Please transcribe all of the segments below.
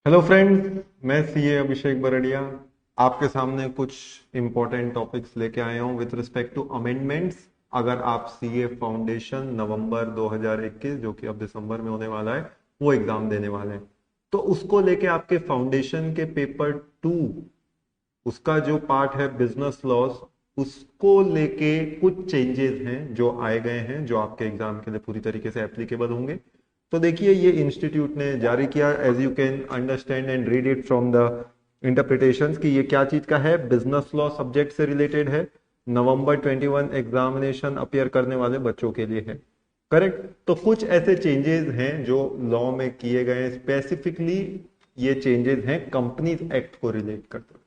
Hello friends, मैं CA अभिषेक बरड़िया आपके सामने कुछ इम्पोर्टेंट टॉपिक्स लेके आया हूँ विथ रिस्पेक्ट टू अमेंडमेंट्स। अगर आप सीए फाउंडेशन नवंबर 2021 जो कि अब दिसंबर में होने वाला है वो एग्जाम देने वाले हैं, तो उसको लेके आपके फाउंडेशन के पेपर 2 उसका जो पार्ट है बिजनेस लॉस, उसको लेके कुछ चेंजेस हैं जो आए गए हैं जो आपके एग्जाम के लिए पूरी तरीके से एप्लीकेबल होंगे। तो देखिए, ये इंस्टीट्यूट ने जारी किया, as you can understand and read it from the interpretations, कि ये क्या चीज का है, बिजनेस लॉ सब्जेक्ट से रिलेटेड है, नवंबर 21 एग्जामिनेशन अपियर करने वाले बच्चों के लिए है। करेक्ट। तो कुछ ऐसे चेंजेस हैं जो लॉ में किए गए हैं, स्पेसिफिकली ये चेंजेस हैं कंपनीज एक्ट को रिलेट करते हुए।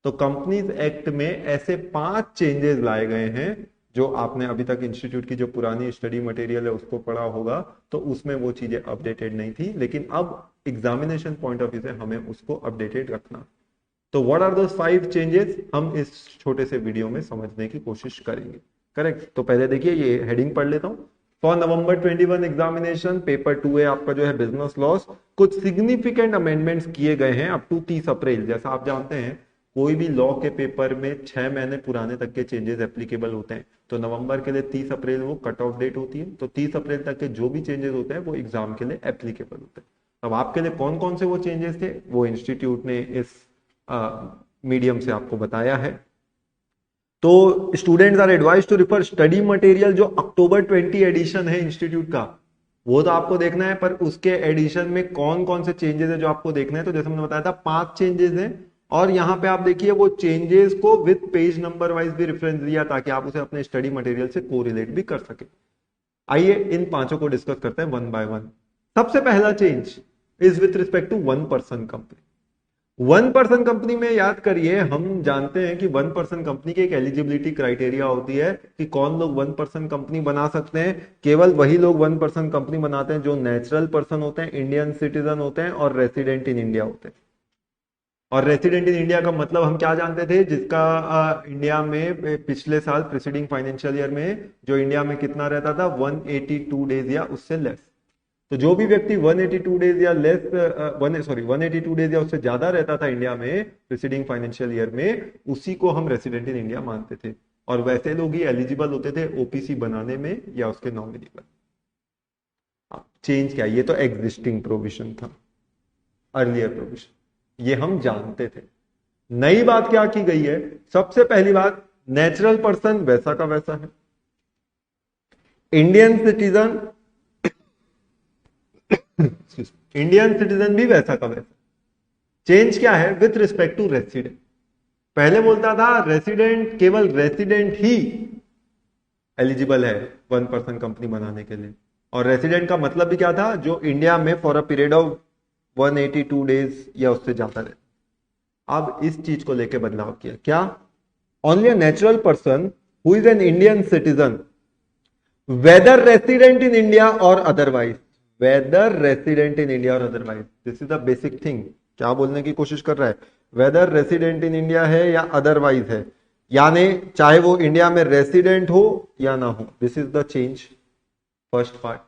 तो कंपनीज एक्ट में ऐसे 5 चेंजेस लाए गए हैं जो आपने अभी तक इंस्टीट्यूट की जो पुरानी स्टडी मटेरियल है उसको पढ़ा होगा, तो उसमें वो चीजें अपडेटेड नहीं थी, लेकिन अब एग्जामिनेशन पॉइंट ऑफ व्यू से हमें उसको अपडेटेड रखना। तो व्हाट आर दोस 5 चेंजेस, हम इस छोटे से वीडियो में समझने की कोशिश करेंगे। करेक्ट। तो पहले देखिए, ये हेडिंग पढ़ लेता हूं। फॉर नवंबर 21 एग्जामिनेशन पेपर 2 है आपका जो है बिजनेस लॉस, कुछ सिग्निफिकेंट अमेंडमेंट्स किए गए हैं अप टू 30 अप्रैल। जैसा आप जानते हैं, कोई भी लॉ के पेपर में 6 महीने पुराने तक के चेंजेस एप्लीकेबल होते हैं, तो नवंबर के लिए 30 अप्रैल वो कट ऑफ डेट होती है। तो 30 अप्रैल तक के जो भी चेंजेस होते हैं वो एग्जाम के लिए एप्लीकेबल होते हैं। अब आपके लिए कौन कौन से वो चेंजेस थे, वो इंस्टीट्यूट ने इस मीडियम से आपको बताया है। तो students are advise to refer study material, जो अक्टूबर 20 एडिशन है इंस्टीट्यूट का, वो तो आपको देखना है, पर उसके एडिशन में कौन कौन से चेंजेस है जो आपको देखना है। तो जैसे मैंने बताया था, 5 चेंजेस हैं, और यहां पे आप देखिए वो चेंजेस को विद पेज नंबर वाइज भी रेफरेंस दिया, ताकि आप उसे अपने स्टडी मटेरियल से कोरिलेट भी कर सके। आइए इन पांचों को डिस्कस करते हैं वन बाय वन। सबसे पहला change is with respect to 1 person company. 1 person company में याद करिए, हम जानते हैं कि 1 पर्सन कंपनी की एक एलिजिबिलिटी क्राइटेरिया होती है कि कौन लोग 1 पर्सन कंपनी बना सकते हैं। केवल वही लोग 1 पर्सन कंपनी बनाते हैं जो नेचुरल पर्सन होते हैं, इंडियन सिटीजन होते हैं और रेसिडेंट इन इंडिया होते हैं। और रेसिडेंट इन इंडिया का मतलब हम क्या जानते थे, जिसका इंडिया में पिछले साल प्रीसीडिंग फाइनेंशियल ईयर में जो इंडिया में कितना रहता था, 182 डेज या उससे लेस। तो जो भी व्यक्ति 182 डेज या लेस 182 डेज या उससे ज्यादा रहता था इंडिया में प्रीसीडिंग फाइनेंशियल ईयर में, उसी को हम रेसिडेंट इन इंडिया मानते थे, और वैसे लोग ही एलिजिबल होते थे ओपीसी बनाने में या उसके नॉमिनी पर। चेंज क्या, ये तो एग्जिस्टिंग प्रोविजन था, अर्लियर प्रोविजन, ये हम जानते थे। नई बात क्या की गई है, सबसे पहली बात, नेचुरल पर्सन वैसा का वैसा है, इंडियन सिटीजन इंडियन सिटीजन भी वैसा का वैसा। चेंज क्या है, विथ रिस्पेक्ट टू रेसिडेंट। पहले बोलता था रेसिडेंट, केवल रेसिडेंट ही एलिजिबल है 1 पर्सन कंपनी बनाने के लिए, और रेसिडेंट का मतलब भी क्या था, जो इंडिया में for a period of 182 days या उससे ज्यादा रहे। अब इस चीज को लेकर बदलाव किया, क्या, only a natural person who is an Indian citizen whether resident in India or otherwise, whether resident in India or otherwise, this is the basic thing. क्या बोलने की कोशिश कर रहा है, वेदर रेसिडेंट इन इंडिया है या अदरवाइज है, यानी चाहे वो इंडिया में रेसिडेंट हो या ना हो। This is the change, first part.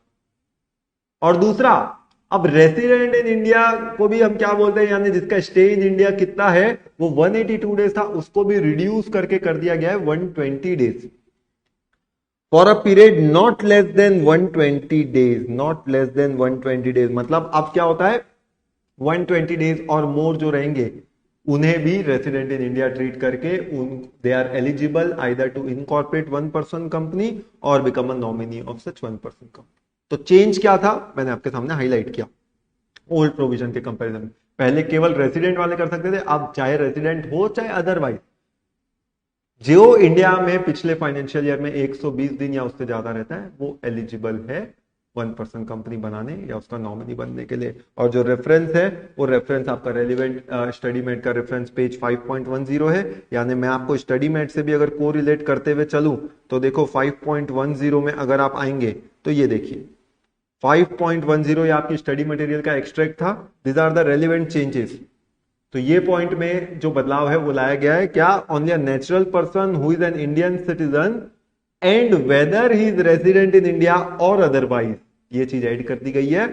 और दूसरा, अब रेसिडेंट इन इंडिया को भी हम क्या बोलते हैं, यानी जिसका स्टे इन इंडिया कितना है, वो 182 डेज था, उसको भी रिड्यूस करके कर दिया गया है 120 days, for a period not less than 120 days, not less than 120 days. मतलब अब क्या होता है, 120 डेज और मोर जो रहेंगे उन्हें भी रेसिडेंट इन इंडिया ट्रीट करके they are eligible either to incorporate 1 person company or become a nominee of such 1 person company. तो चेंज क्या था, मैंने आपके सामने हाईलाइट किया। ओल्ड प्रोविजन के कंपैरिजन में पहले केवल रेसिडेंट वाले कर सकते थे, अब चाहे रेसिडेंट हो चाहे अदरवाइज, जो इंडिया में पिछले फाइनेंशियल ईयर में 120 दिन या उससे ज्यादा रहता है वो एलिजिबल है 1 पर्सन कंपनी बनाने या उसका नॉमिनी बनने के लिए। और जो रेफरेंस है, वो रेफरेंस आपका रेलिवेंट स्टडी मेट का रेफरेंस पेज 5.10 है। यानी मैं आपको स्टडी मेट से भी अगर को रिलेट करते हुए चलूं, तो देखो 5.10 में अगर आप आएंगे तो ये देखिए 5.10 ये आपकी स्टडी मटेरियल का एक्सट्रैक्ट था, this are the relevant changes. तो ये पॉइंट में जो बदलाव है वो लाया गया है, क्या, only a natural person who is an Indian citizen and weather he is resident in India or otherwise, ये चीज ऐड कर दी गई है।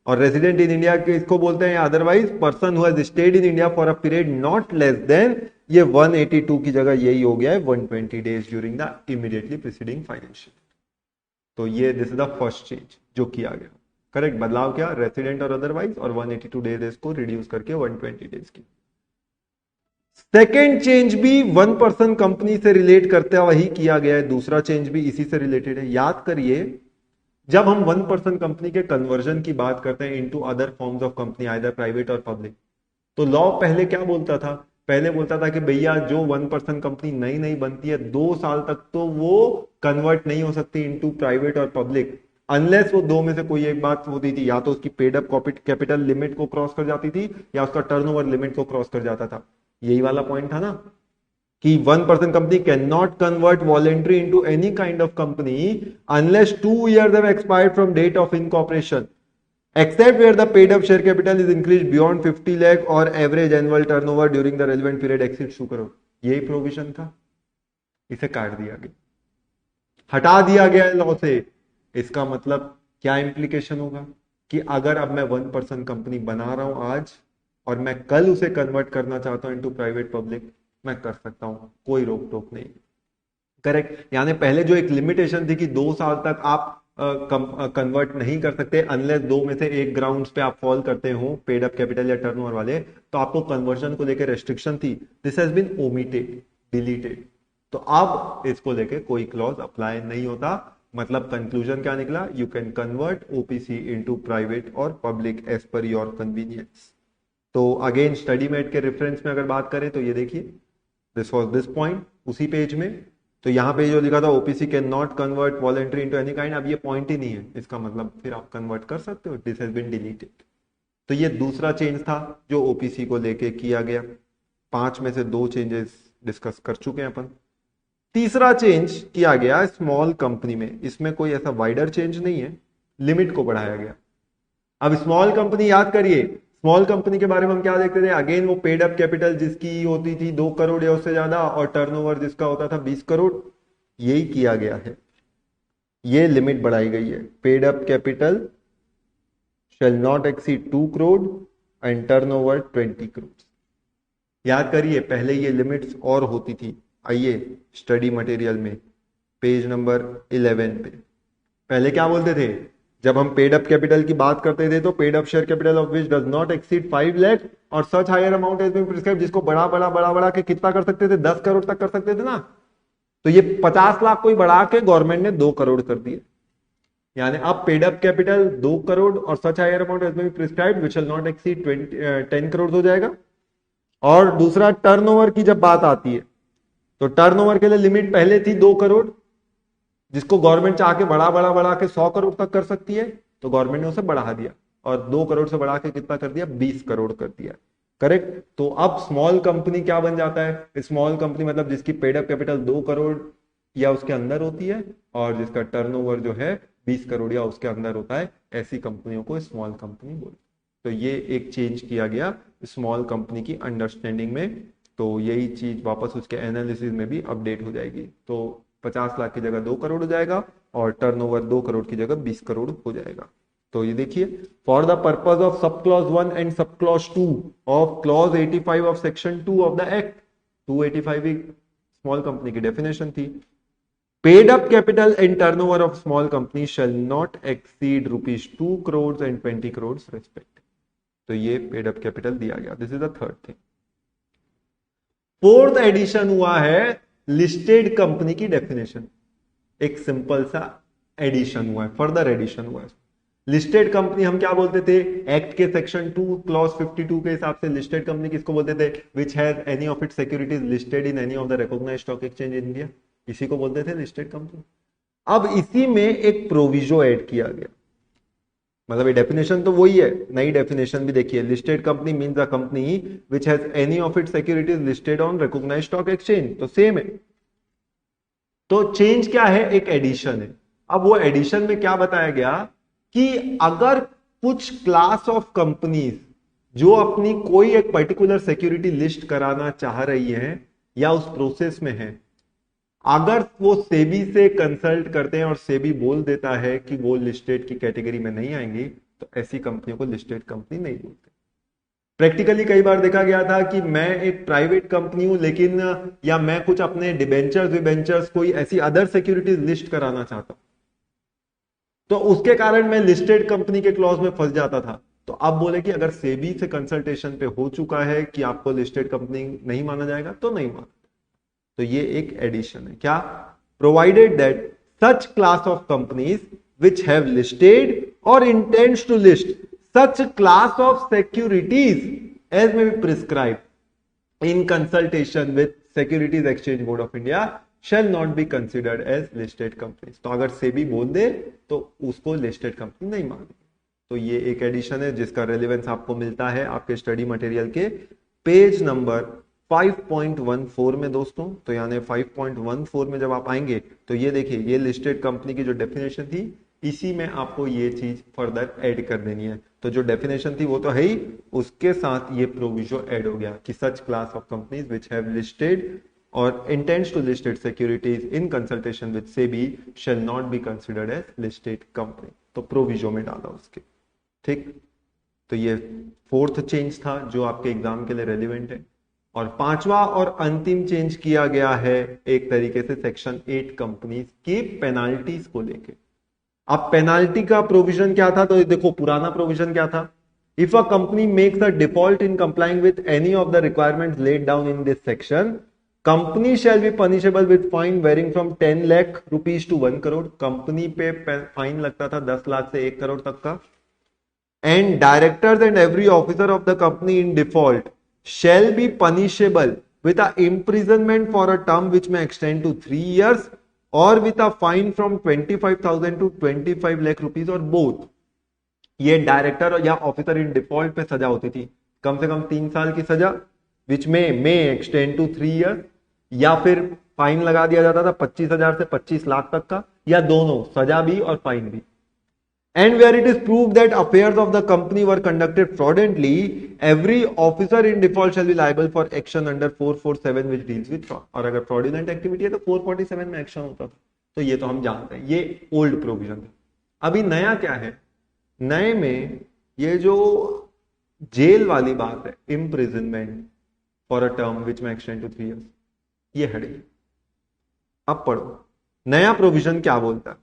और रेजिडेंट इन इंडिया के इसको बोलते हैं otherwise person who has stayed in India for a period not less than, ये 182 की जगह यही हो गया है 120 days during the immediately preceding financial. तो ये this is the first change जो किया गया। करेक्ट, बदलाव क्या, रेसिडेंट और अदरवाइज और 182 डेज को रिड्यूस करके 120 डेज की। सेकेंड चेंज भी 1% कंपनी से रिलेट करते वही किया गया है, दूसरा चेंज भी इसी से रिलेटेड है। याद करिए, जब हम 1% कंपनी के कन्वर्जन की बात करते हैं into other forms of company either private or public, तो लॉ पहले क्या बोलता था, पहले बोलता था कि भैया जो 1% कंपनी नई नई बनती है 2 साल तक तो वो कन्वर्ट नहीं हो सकती into private or public, unless वो दो में से कोई एक बात होती थी, या तो उसकी पेड अप कैपिटल लिमिट को क्रॉस कर जाती थी या उसका टर्नओवर लिमिट को क्रॉस कर जाता था। यही वाला पॉइंट था ना कि 1% company can not convert voluntary into any kind of company unless 2 years have expired from date of incorporation except where the paid up share capital is increased beyond 50 lakh or average annual turnover during the relevant period exceeds 2 crore। यही provision था, इसे काट दिया गया, हटा दिया गया law से। इसका मतलब क्या इंप्लीकेशन होगा कि अगर अब मैं 1% कंपनी बना रहा हूं आज और मैं कल उसे कन्वर्ट करना चाहता हूं इनटू प्राइवेट पब्लिक, मैं कर सकता हूं, कोई रोक टोक नहीं। करेक्ट, यानी पहले जो एक लिमिटेशन थी कि 2 साल तक आप कन्वर्ट नहीं कर सकते अनलेस दो में से एक ग्राउंड्स पे आप फॉल करते हो पेड अप कैपिटल या टर्नओवर वाले, तो आपको कन्वर्जन को लेकर रेस्ट्रिक्शन थी, this has been omitted, deleted. तो अब इसको लेके कोई क्लॉज अप्लाई नहीं होता। मतलब कंक्लूजन क्या निकला, you can convert OPC into private or public as per your convenience. तो अगेन स्टडी मेट के रेफरेंस में अगर बात करें तो ये देखिए, दिस वाज दिस पॉइंट उसी पेज में, तो यहां पे जो लिखा था OPC cannot convert voluntary into any kind, अब ये पॉइंट ही नहीं है, इसका मतलब फिर आप कन्वर्ट कर सकते हो, दिस हैज बीन डिलीटेड। तो ये दूसरा चेंज था जो ओपीसी को लेके किया गया। 5 में से 2 चेंजेस डिस्कस कर चुके हैं अपन। तीसरा चेंज किया गया स्मॉल कंपनी में, इसमें कोई ऐसा वाइडर चेंज नहीं है, लिमिट को बढ़ाया गया। अब स्मॉल कंपनी याद करिए, स्मॉल कंपनी के बारे में हम क्या देखते थे, अगेन वो पेड अप कैपिटल जिसकी होती थी 2 करोड़ या उससे ज्यादा और टर्नओवर जिसका होता था 20 करोड़, यही किया गया है, ये लिमिट बढ़ाई गई है। Paid up capital shall not exceed 2 crore and turnover 20 crore। याद करिए पहले ये लिमिट्स और होती थी। आइए स्टडी मटेरियल में पेज नंबर 11 पे पहले क्या बोलते थे, जब हम पेड अप कैपिटल की बात करते थे तो paid up share capital of which does not exceed 5 lakh or such higher amount has been prescribed, जिसको बड़ा के कितना कर सकते थे, 10 करोड़ तक कर सकते थे ना। तो ये 50 लाख को ही बढ़ा के गवर्नमेंट ने 2 करोड़ कर दिए, यानी अब पेड अप कैपिटल 2 करोड़ और such higher amount has been prescribed which will not exceed 10 crore हो जाएगा। और दूसरा टर्नओवर की जब बात आती है तो टर्नओवर के लिए लिमिट पहले थी 2 करोड़, जिसको गवर्नमेंट चाह के बढ़ा के 100 करोड़ तक कर सकती है, तो गवर्नमेंट ने उसे बढ़ा दिया और 2 करोड़ से बढ़ा के कितना कर दिया, 20 करोड़ कर दिया। करेक्ट, तो अब स्मॉल कंपनी क्या बन जाता है, स्मॉल कंपनी मतलब जिसकी पेड अप कैपिटल 2 करोड़ या उसके अंदर होती है और जिसका टर्नओवर जो है 20 करोड़ या उसके अंदर होता है, ऐसी कंपनियों को स्मॉल कंपनी बोलते हैं। तो ये एक चेंज किया गया स्मॉल कंपनी की अंडरस्टैंडिंग में, तो यही चीज वापस उसके एनालिसिस में भी अपडेट हो जाएगी। तो 50 लाख की जगह 2 करोड़ हो जाएगा और टर्नओवर 2 करोड़ की जगह 20 करोड़ हो जाएगा। तो ये देखिए, for the purpose of sub clause 1 and sub clause 2 of clause 85 of section 2 of the act, 285 small company की डेफिनेशन थी, paid up capital and turnover of small company shall not exceed rupees 2 crores and 20 crores respect। तो ये paid up capital दिया गया, this is the third thing. Fourth edition हुआ है listed company की definition, एक सिंपल सा एडिशन हुआ है, फर्दर एडिशन हुआ है। लिस्टेड कंपनी हम क्या बोलते थे, एक्ट के सेक्शन 2 क्लॉज 52 के हिसाब से लिस्टेड कंपनी किसको बोलते थे, which has any of its securities listed in any of the recognised stock exchange in India, इसी को बोलते थे लिस्टेड कंपनी। अब इसी में एक प्रोविजो ऐड किया गया, मतलब ये डेफिनेशन तो वही है, नई डेफिनेशन भी देखिए, listed company means a company which has any of its securities listed on recognised stock exchange, तो सेम है। तो चेंज क्या है, एक एडिशन है। अब वो एडिशन में क्या बताया गया कि अगर कुछ क्लास ऑफ कंपनीज जो अपनी कोई एक पर्टिकुलर सिक्योरिटी लिस्ट कराना चाह रही है या उस प्रोसेस में है, अगर वो सेबी से कंसल्ट करते हैं और सेबी बोल देता है कि वो लिस्टेड की कैटेगरी में नहीं आएंगी, तो ऐसी कंपनियों को लिस्टेड कंपनी नहीं बोलते। प्रैक्टिकली कई बार देखा गया था कि मैं एक प्राइवेट कंपनी हूं लेकिन या मैं कुछ अपने डिबेंचर्स विबेंचर्स कोई ऐसी अदर सिक्योरिटीज लिस्ट कराना चाहता हूं, तो उसके कारण मैं लिस्टेड कंपनी के क्लॉज में फंस जाता था। तो अब बोले कि अगर सेबी से कंसल्टेशन पे हो चुका है कि आपको लिस्टेड कंपनी नहीं माना जाएगा तो नहीं माना। तो ये एक एडिशन है क्या, provided that such class of companies which have listed or intends to list such class of securities as may be prescribed in consultation with Securities Exchange Board of India shall not be considered as listed companies। तो अगर सेबी बोल दे तो उसको listed company नहीं मानेगी। तो ये एक एडिशन है जिसका रेलेवेंस आपको मिलता है आपके स्टडी मटेरियल के पेज नंबर 5.14 में दोस्तों। तो यानी 5.14 में जब आप आएंगे तो ये देखिए, ये लिस्टेड कंपनी की जो डेफिनेशन थी इसी में आपको ये चीज फर्दर ऐड कर देनी है। तो जो डेफिनेशन थी वो तो है ही, उसके साथ ये प्रोविजो ऐड हो गया कि such class of companies which have listed or intends to listed securities in consultation with SEBI shall not be considered as listed company. तो प्रोविजो में डाला उसके, ठीक। तो ये फोर्थ चेंज था जो आपके एग्जाम के लिए रेलिवेंट है। और पांचवा और अंतिम चेंज किया गया है एक तरीके से सेक्शन 8 कंपनीज की पेनाल्टीज को लेके। अब पेनाल्टी का प्रोविजन क्या था, तो देखो पुराना प्रोविजन क्या था, if a company makes a default in complying with any of the requirements laid down in this section, company shall be punishable with fine varying from 10 lakh rupees to 1 crore. Company पे fine लगता था 10 लाख से 1 करोड़ तक का। And directors and every officer of the company in default shall be punishable with a imprisonment for a term which may extend to 3 years or with a fine from 25,000 to 25 lakh rupees or both। ये director या officer in default पे सजा होती थी, कम से कम 3 साल की सजा विच में एक्सटेंड टू 3 years, या फिर फाइन लगा दिया जाता था 25,000 से 25 लाख तक का, या दोनों, सजा भी और फाइन भी। And where it is proved that affairs of the company were conducted fraudulently, every officer in default shall be liable for action under 447 which deals with fraud। और अगर fraudulent activity है तो 447 में एक्शन होता था। तो ये तो हम जानते हैं, ये ओल्ड प्रोविजन था। अभी नया क्या है, नए में ये जो जेल वाली बात है, imprisonment for a term which may extend to 3 years, ये हट गई। अब पढ़ो नया प्रोविजन क्या बोलता है।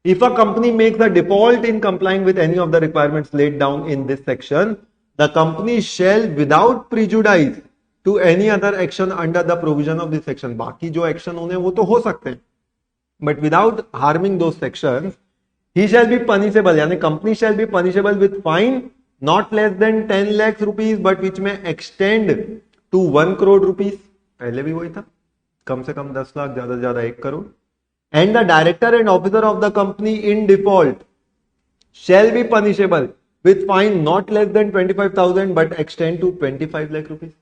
If a company makes a default in complying with any of the requirements laid down in this section, the company shall without prejudice to any other action under the provision of this section, बाकी जो action होने वो तो हो सकते हैं, but without harming those sections, he shall be punishable, यानी company shall be punishable with fine not less than 10 lakhs rupees but which may extend to 1 crore rupees। पहले भी वही था, कम से कम 10 लाख, ज्यादा से ज्यादा 1 crore. And the director and officer of the company in default shall be punishable with fine not less than 25,000 but extend to 25 lakh rupees।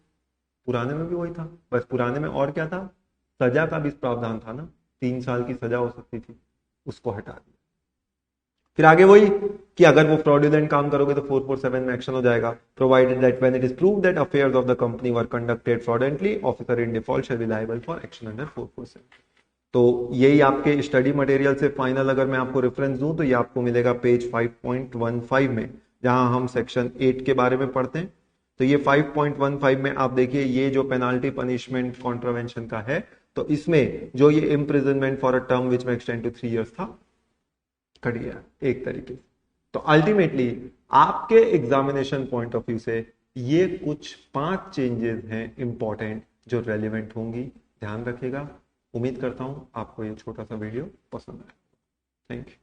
पुराने में भी वही था, बस पुराने में और क्या था, सजा का भी प्रावधान था ना, 3 साल की सजा हो सकती थी, उसको हटा दिया। फिर आगे वही कि अगर वो फ्रॉडुलेंट काम करोगे तो 447 में एक्शन हो जाएगा, provided that when it is proved that affairs of the company were conducted fraudulently, officer in default shall be liable for action under 447। तो यही आपके स्टडी मटेरियल से फाइनल अगर मैं आपको रेफरेंस दूं तो ये आपको मिलेगा पेज 5.15 में, जहां हम सेक्शन 8 के बारे में पढ़ते हैं। तो ये 5.15 में आप देखिए, ये जो पेनाल्टी पनिशमेंट कॉन्ट्रावेंशन का है, तो इसमें जो ये imprisonment for a term which में एक्सटेंड टू 3 years था, कट गया एक तरीके से। तो अल्टीमेटली आपके एग्जामिनेशन पॉइंट ऑफ व्यू से ये कुछ 5 चेंजेस हैं इंपॉर्टेंट जो रेलिवेंट होंगी, ध्यान रखिएगा। उम्मीद करता हूं आपको ये छोटा सा वीडियो पसंद आया। Thank you.